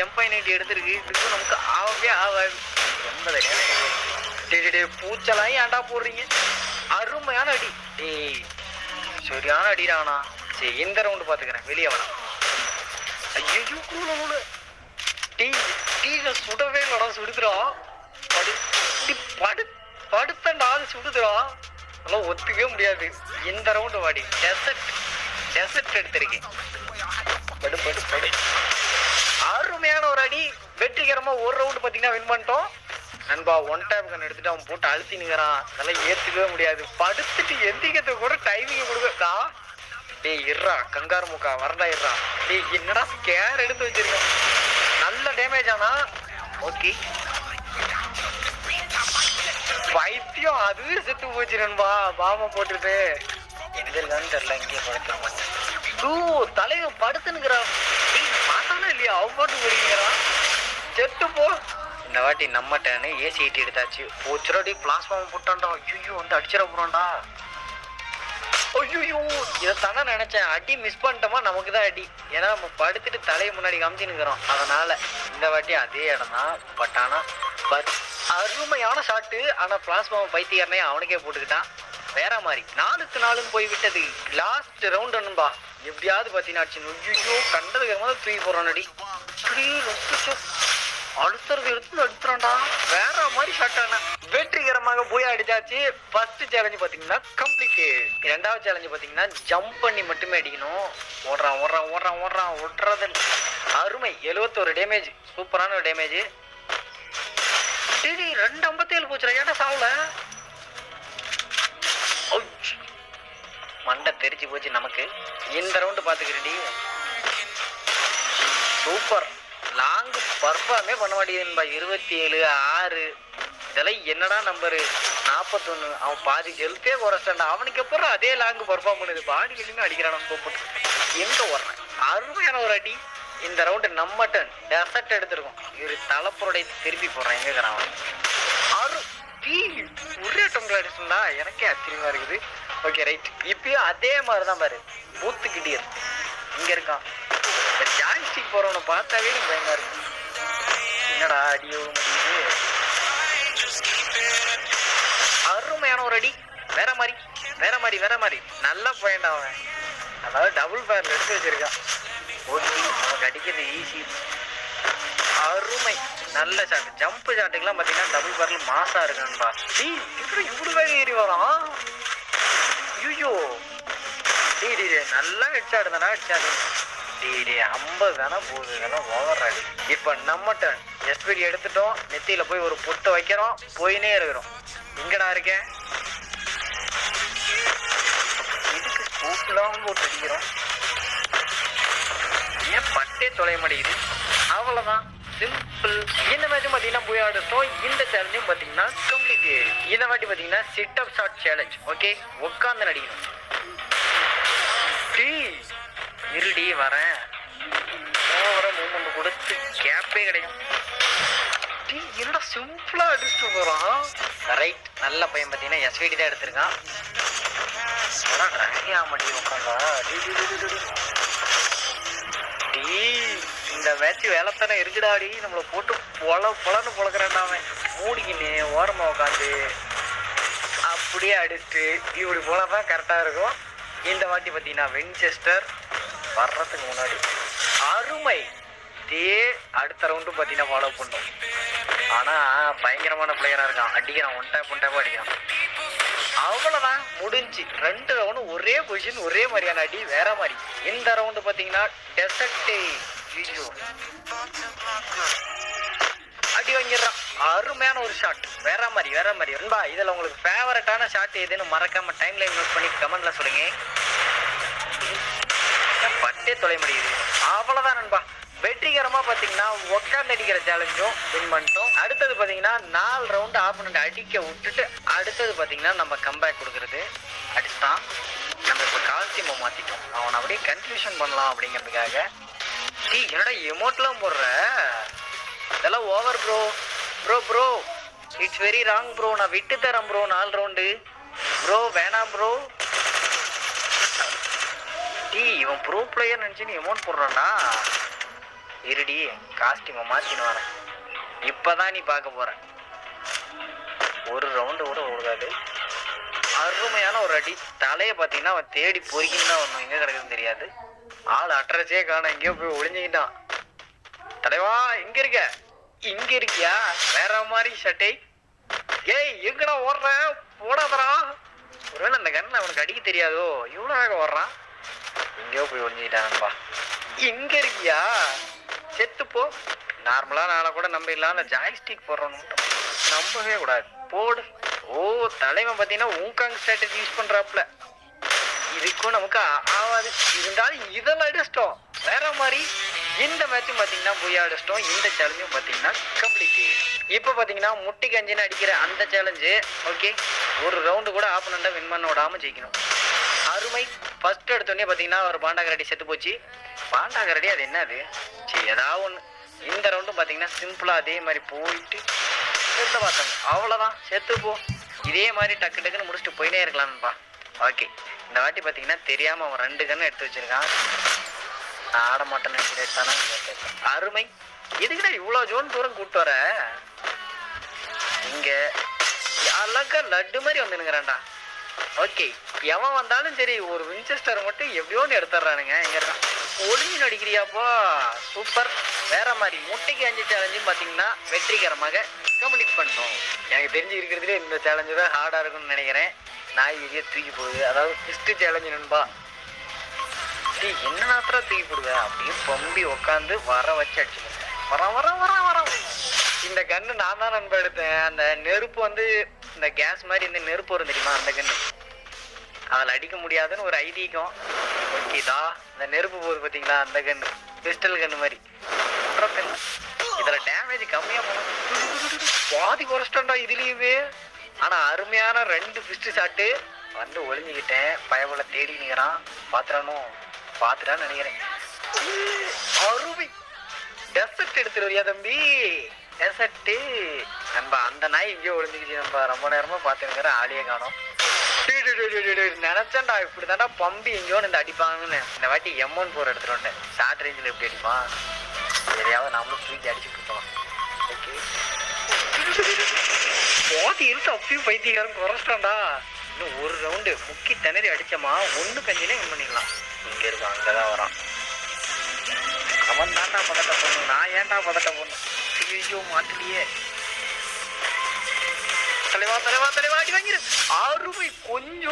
M590 எடுத்திருக்கு. இதுக்கும் நமக்கு ஆகவே ஆகாது. 80 டேமேஜ். பூச்செல்லாம் ஏன்டா போடுறீங்க? அருமையான அடி. டேய் சரியான அடிடானா. சரி எந்த ரவுண்டு பார்த்துக்கிறேன் வெளியே வேணாம். ஐயோ கூல டீ சுடவே இல்லடா. சுடுதுடா படுத்தண்டா. அது சுடுதுடா. அதெல்லாம் ஒத்துக்கவே முடியாது. எந்த ரவுண்டு வாடி. டெசர்ட் எடுத்திருக்கேன். படு அருமையான ஒரு அடி. வெற்றிகரமா ஒரு ரவுண்டு பார்த்தீங்கன்னா வின் பண்ணிட்டோம் நண்பா. ஒன் டேப் கன் எடுத்துட்டு அவன் போட்டு அழுத்தினுங்கிறான். அதெல்லாம் ஏற்றுக்கவே முடியாது. படுத்துட்டு எந்திக்கிறதுக்கு கூட டைமிங் கொடுக்கா. டேய் இருறா கங்காரு முக்கா வரண்டா இருறா. டேய் என்னடா ஸ்கேர் எடுத்து வச்சிருக்கேன். நல்ல டேமேஜ் ஆனா ஓகே. பைத்தியம் அதுவே செத்து போச்சு நண்பா. பாம போட்டுட்டு எங்கன்னு தெரியல. இங்கே படுத்துருவோம். தலைவன் படுத்துனுங்கிறா. பார்த்தானே இல்லையா அவ பாட்டு போறீங்கிறான். செத்து போ. இந்த வாட்டி நம்ம டேனு ஏசி ஐட்டி எடுத்தாச்சு. போச்சுரடி பிளாஸ்மா போட்டான்டா. ஐயோ வந்து அடிச்சிட போறான்டா. ஐயோ இதைத்தானே நினைச்சேன். அடி மிஸ் பண்ணிட்டோமா நமக்கு தான் அடி. ஏன்னா நம்ம படுத்துட்டு தலையை முன்னாடி காமிச்சுன்னுக்கிறோம். அதனால இந்த வாட்டி அதே இடம் தான். பட் ஆனால் அருமையான ஷாட்டு. ஆனால் பிளாஸ்மாவை பைத்தியாரனே அவனுக்கே போட்டுக்கிட்டான். வேற மாதிரி 4-4 போய் விட்டது. லாஸ்ட் ரவுண்ட் அனுபா எப்படியாவது பார்த்தீங்கன்னா ஐயோ கண்டதுக்கு மாதிரி தூக்கி போறான் அடி. அழுத்துறது எடுத்து அடித்துறான்டா. வேற மாதிரி ஷாட்டான வெற்றிகரமாக போய் அடிச்சாச்சு. ஃபர்ஸ்ட் சேலஞ்சு பார்த்தீங்கன்னா கம்ப்ளீட். ரெண்டாவது சேலஞ்சு பார்த்தீங்கன்னா ஜம்ப் பண்ணி மட்டுமே அடிக்கணும். ஓடுறான் ஓட்டுறது அருமை. 71 டேமேஜ். சூப்பரான ஒரு டேமேஜ். சரி 257 போச்சுடா. ஏன்டா சாவல? மண்டை தெரிச்சு போச்சு நமக்கு. இந்த ரவுண்டு பார்த்துக்கிறேன்டி. சூப்பர். லாங் பர்ஃபார்மே பண்ண மாட்டேங்குதுன்பா. 27 6 இதெல்லாம் என்னடா நம்பரு. 41 அவன் பாதி ஹெல்த்தே குறைச்சான்டா. அவனுக்கு அப்புறம் அதே லாங் பர்ஃபார்ம் பண்ணுது. பாடி வெளியுமே அடிக்கிறான். சூப்பர். எங்க ஓடுறேன். அருமையான ஒரு அடி. இந்த ரவுண்டு நம்ம டன் டெசர்ட் எடுத்துருக்கோம். இவரு தலைப்புறடை திருப்பி போடுறான். எங்க இருக்கிறான் ஒரே டம்ளர் அடிச்சுடா. எனக்கே ஆச்சரியமா இருக்குது. Okay right. இப்பயும் அதே மாதிரி தான் பாரு. பூத்துக்கிட்டே இங்க இருக்கான். ஜாய்ஸ்டிக் போறவனை பார்த்தாவே பயமா இருக்கு. என்னடா அடியோ முடியுது. அருமையான ஒரு அடி. வேற மாதிரி நல்லா போயிண்டா அவன். அதாவது டபுள் ஃபயர்ல எடுத்து வச்சிருக்கான். ஓகே நமக்கு அடிக்கிறது ஈஸி. அருமை. நல்ல ஷாட். ஜம்ப் ஷாட்டுக்கெல்லாம் பார்த்தீங்கன்னா டபுள் ஃபயர்ல மாசா இருக்கான்பா. இவ்வளவு வேக ஏறி வரான். ஐயோ நல்லா ஹெட்ஷாட் தானா. ஹெட்ஷாட் 50 தானே போகுது. இதெல்லாம் ஓவர் அடி. இப்போ நம்ம டர்ன். எஸ்பிடி எடுத்துட்டோம். நெத்தியில போய் ஒரு பொட்டை வைக்கிறோம். போயினே இருக்கிறோம். எங்கடா இருக்கேன். இதுக்கு ஸ்கூப்லாம் போட்டு அடிக்கிறோம். ஏன் பட்டே தொலைய மாட்டேங்குது. அவ்வளவுதான் சிம்பிள். இந்த மேட்சும் பார்த்தீங்கன்னா போய் ஆடுத்தோம். இந்த சேலஞ்சும் பார்த்தீங்கன்னா கம்ப்ளீட். இந்த வாட்டி பார்த்தீங்கன்னா sit up shot challenge. Okay உட்காந்து நடிக்கணும். இருடி வரேன். ஓவரா மூவ்மெண்ட் கொடுத்து கேப்பே கிடைக்கும். என்னடா சிம்பிளா அடிச்சுட்டு போறான். ரைட். நல்ல பையன் பார்த்தீங்கன்னா எஸ்விடி தான் எடுத்திருக்கான். உட்காந்தா இந்த மேட்ச் வேலைத்தானே இருக்குடாடி. நம்மளை போட்டு பொலன்னு பொழக்கிறான்டா அவன். மூடிக்கின்னு ஓரமா உட்காந்து அப்படியே அடிச்சுட்டு இப்படி போலதான் கரெக்டா இருக்கும். இந்த வாட்டி பார்த்தீங்கன்னா வின்செஸ்டர் வர்றதுக்கு முன்னாடி அருமை. அடுத்த ரவுண்டும் பார்த்தீங்கன்னா ஃபாலோ பண்ணோம். ஆனால் பயங்கரமான பிளேயராக இருக்கான். அடிக்கிறான். ஒன் டேப் அடிக்கிறான். அவ்வளோதான் முடிஞ்சு. 2 ரவுண்டு ஒரே பொசிஷன் ஒரே மாதிரியான அடி. வேற மாதிரி. இந்த ரவுண்டு பார்த்தீங்கன்னா டெசர்ட் அடி வாங்கிடுறான். அருமையான ஒரு ஷாட். வேற மாதிரி நண்பா. இதில் உங்களுக்கு ஃபேவரட்டான ஷாட் எதுன்னு மறக்காம டைம் லைன் நோட் பண்ணி கமெண்ட்ல சொல்லுங்க. பட்டே தொலை முடியுது. அவ்வளோதான் நண்பா. வெற்றிகரமா பார்த்தீங்கன்னா உட்காந்து அடிக்கிற சேலஞ்சும் வின் பண்ணிட்டோம். அடுத்தது பார்த்தீங்கன்னா 4 ரவுண்டு ஆப்போனண்ட் அடிக்க விட்டுட்டு அடுத்தது பார்த்தீங்கன்னா நம்ம கம்பேக் கொடுக்குறது. அடிச்சுட்டான். நம்ம இப்போ கால்சியமை மாற்றிட்டோம். அவனை அப்படியே கன்ஃபியூஷன் பண்ணலாம் அப்படிங்கிறதுக்காக. என்னடா எமோட்லாம் போடுற. இதெல்லாம் over bro. It's very wrong bro. நான் விட்டு தரேன் ப்ரோ. 4 round bro. வேணாம் ப்ரோ. இவன் ப்ரோ பிளேயர் நினச்சின்னு எமௌண்ட் போடுறான்டா. இருடி காஸ்டியூமை மாத்தின்னு வரேன். இப்பதான் நீ பார்க்க போற. ஒரு ரவுண்டு கூட ஓடாது. அருமையான ஒரு அடி. தலையை பார்த்தீங்கன்னா அவன் தேடி பொறுக்கின்னு தான் வரணும். எங்க கிடக்குதுன்னு தெரியாது. ஆள் அட்ரஸே காணும். எங்கேயோ போய் ஒளிஞ்சுக்கிட்டான். தலைவா எங்க இருக்க? இங்க இருக்கியா? வேற மாதிரி சட்டை. ஏய் எங்கடா ஓடுற? போடாதரா. ஒருவேளை அந்த கண்ணை அவனுக்கு அடிக்க தெரியாதோ? இவ்வளோ வேகம் ஓடுறான். எங்கேயோ போய் ஒளிஞ்சுக்கிட்டான்பா. இங்க இருக்கியா? செத்துப்போ. நார்மலா நாளை கூட நம்ப இல்லாம ஜாய்ஸ்டிக் போடுறோம். நம்பவே கூடாது. போடு. ஓ தலைவன் பார்த்தீங்கன்னா ஊங்காங் ஸ்ட்ராட்டஜி யூஸ் பண்றாப்ல. இதுக்கும் நமக்கு ஆவாது. இருந்தாலும் இதெல்லாம் அடிச்சிட்டோம். வேற மாதிரி இந்த மேட்சும் பார்த்தீங்கன்னா போய் அடிச்சிட்டோம். இந்த சேலஞ்சும் பார்த்தீங்கன்னா கம்ப்ளீட். இப்போ பார்த்தீங்கன்னா முட்டி கஞ்சின்னு அடிக்கிற அந்த சேலஞ்சு ஓகே. ஒரு ரவுண்டு கூட ஆப்பனண்டா வின் பண்ண விடாம ஜெயிக்கணும். அருமை. ஃபர்ஸ்ட் எடுத்தோடனே பார்த்தீங்கன்னா ஒரு பாண்டாகரடி செத்து போச்சு. பாண்டாகரடி அது என்னது? சரி ஏதாவது ஒன்று. இந்த ரவுண்டும் பார்த்தீங்கன்னா சிம்பிளா அதே மாதிரி போயிட்டு செத்து பார்த்தாங்க. அவ்வளோதான் செத்து போ. இதே மாதிரி டக்கு டக்குன்னு முடிச்சுட்டு போயினே இருக்கலாம்ப்பா. ஓகே இந்த வாட்டி பார்த்தீங்கன்னா தெரியாமல் அவன் 2 கன்று எடுத்து வச்சிருக்கான். நான் ஆட மாட்டேன்னு எடுத்தானா. அருமை. எதுக்குடா இவ்வளோ ஜோன் தூரம் கூப்பிட்டு வர? இங்கே அழகா லட்டு மாதிரி வந்துனுங்கிறான்டா. ஓகே எவன் வந்தாலும் சரி ஒரு வின்செஸ்டர் மட்டும் எப்படியோன்னு எடுத்துடுறானுங்க. எங்க இருக்கான்? ஒளிஞ்சு நடிக்கிறியாப்பா. சூப்பர். வேற மாதிரி முட்டைக்கு 5 சேலஞ்சும் பார்த்தீங்கன்னா வெற்றிகரமாக கம்ப்ளீட் பண்ணோம். எனக்கு தெரிஞ்சு இருக்கிறதுலே இந்த சேலஞ்சு தான் ஹார்டாக இருக்கும்னு நினைக்கிறேன். நாய் வெளியே தூக்கி போகுது. அதாவது ஃபிஸ்ட் சேலஞ்சு நண்பா. என்ன நேரத்தில் தூக்கி போடுவேன் அப்படியே பம்பி உட்காந்து வர வச்சு அடிச்சுக்கேன். வர இந்த கன்று நான் தான் நண்பா எடுத்தேன். அந்த நெருப்பு வந்து இந்த கேஸ் மாதிரி இந்த நெருப்பு வரும் தெரியுமா? அந்த கன்று அதில் அடிக்க முடியாதுன்னு ஒரு ஐதீகம். ஓகேதா இந்த நெருப்பு போகுது பார்த்தீங்களா? அந்த கன்று பிஸ்டல் கன்று மாதிரி கன்று. இதில் டேமேஜ் கம்மியாக போகணும். பாதி குறைச்சிட்டோம்டா இதுலேயுமே. ஆனால் அருமையான 2 ஃபிஸ்ட் ஷாட்டு வந்து ஒளிஞ்சுக்கிட்டேன். பயபுல தேடி நிற்கிறான். பார்த்துட்டான்னு நினைக்கிறேன். அருமை. டெசர்ட் எடுத்துட்டு வரியா தம்பி? டெசர்ட்டு நண்பா. அந்த நாய் இங்கேயோ ஒளிஞ்சுக்கிச்சு நண்பா. ரொம்ப நேரமா பார்த்துருக்கிறேன். ஆளியே காணோம். நினைச்சேன்டா இப்படி தாண்டா பம்பி எங்கேயோன்னு இந்த அடிப்பாங்கன்னு. இந்த வாட்டி M14 எடுத்துட்டு வந்தேன். ஷார்ட் ரேஞ்சில் எப்படி அடிப்பான்? எதையாவது நாமளும் தூக்கி அடிச்சு கொடுத்தோம். ஓகே போதி இருக்கு. அப்பயும் பைத்தியக்காரன் குறைச்சிட்டான்டா. இன்னும் ஒரு ரவுண்டு முக்கி திணறி அடிச்சோமா 1 கஞ்சிலே வின் பண்ணிக்கலாம். இங்கே இருக்கும். அங்கதான் வரான். அவன் தாண்டா பதட்ட போடணும். நான் ஏன்டா பதட்ட போடணும்? ஐயோ மாட்டிலேயே. தலைவா அடி வாங்கிரு. 6 கொஞ்சம்